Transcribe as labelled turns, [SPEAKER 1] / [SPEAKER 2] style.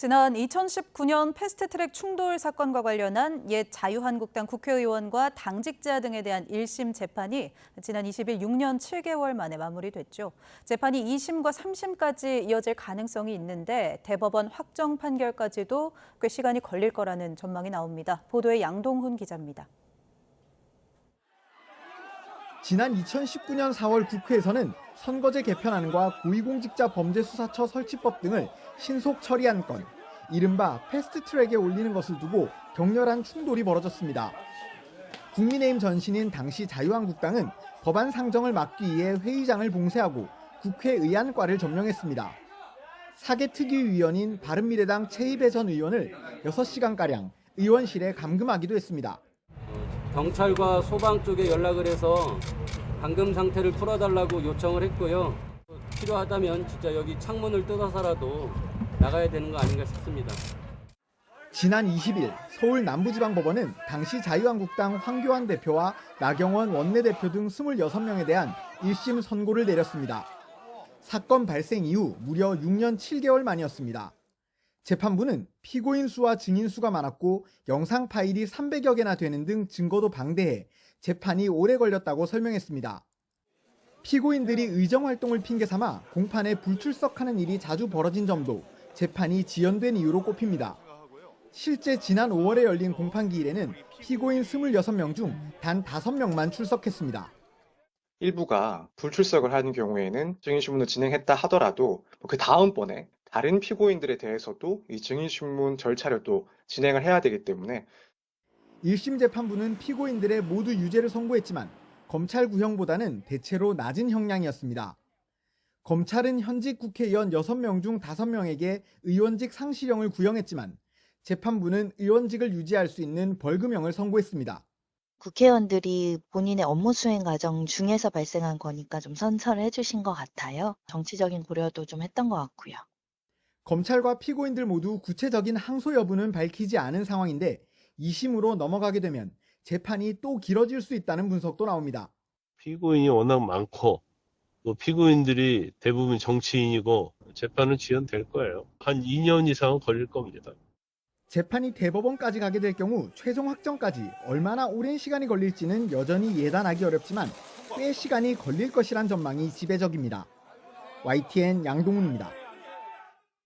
[SPEAKER 1] 지난 2019년 패스트트랙 충돌 사건과 관련한 옛 자유한국당 국회의원과 당직자 등에 대한 1심 재판이 지난 20일 6년 7개월 만에 마무리됐죠. 재판이 2심과 3심까지 이어질 가능성이 있는데 대법원 확정 판결까지도 꽤 시간이 걸릴 거라는 전망이 나옵니다. 보도에 양동훈 기자입니다.
[SPEAKER 2] 지난 2019년 4월 국회에서는 선거제 개편안과 고위공직자범죄수사처 설치법 등을 신속 처리한 건, 이른바 패스트트랙에 올리는 것을 두고 격렬한 충돌이 벌어졌습니다. 국민의힘 전신인 당시 자유한국당은 법안 상정을 막기 위해 회의장을 봉쇄하고 국회 의안과를 점령했습니다. 사개특위위원인 바른미래당 최이배 전 의원을 6시간가량 의원실에 감금하기도 했습니다.
[SPEAKER 3] 경찰과 소방 쪽에 연락을 해서 감금 상태를 풀어달라고 요청을 했고요. 필요하다면 진짜 여기 창문을 뜯어서라도 나가야 되는 거 아닌가 싶습니다.
[SPEAKER 2] 지난 20일 서울 남부지방법원은 당시 자유한국당 황교안 대표와 나경원 원내대표 등 26명에 대한 1심 선고를 내렸습니다. 사건 발생 이후 무려 6년 7개월 만이었습니다. 재판부는 피고인 수와 증인 수가 많았고 영상 파일이 300여 개나 되는 등 증거도 방대해 재판이 오래 걸렸다고 설명했습니다. 피고인들이 의정활동을 핑계삼아 공판에 불출석하는 일이 자주 벌어진 점도 재판이 지연된 이유로 꼽힙니다. 실제 지난 5월에 열린 공판기일에는 피고인 26명 중 단 5명만 출석했습니다.
[SPEAKER 4] 일부가 불출석을 하는 경우에는 증인신문을 진행했다 하더라도 그 다음번에 다른 피고인들에 대해서도 이 증인신문 절차를 또 진행을 해야 되기 때문에
[SPEAKER 2] 1심 재판부는 피고인들의 모두 유죄를 선고했지만 검찰 구형보다는 대체로 낮은 형량이었습니다. 검찰은 현직 국회의원 6명 중 5명에게 의원직 상실형을 구형했지만 재판부는 의원직을 유지할 수 있는 벌금형을 선고했습니다.
[SPEAKER 5] 국회의원들이 본인의 업무 수행 과정 중에서 발생한 거니까 좀 선처를 해주신 것 같아요. 정치적인 고려도 좀 했던 것 같고요.
[SPEAKER 2] 검찰과 피고인들 모두 구체적인 항소 여부는 밝히지 않은 상황인데 2심으로 넘어가게 되면 재판이 또 길어질 수 있다는 분석도 나옵니다.
[SPEAKER 6] 피고인이 워낙 많고 또 피고인들이 대부분 정치인이고 재판은 지연될 거예요. 한 2년 이상은 걸릴 겁니다.
[SPEAKER 2] 재판이 대법원까지 가게 될 경우 최종 확정까지 얼마나 오랜 시간이 걸릴지는 여전히 예단하기 어렵지만 꽤 시간이 걸릴 것이란 전망이 지배적입니다. YTN 양동훈입니다.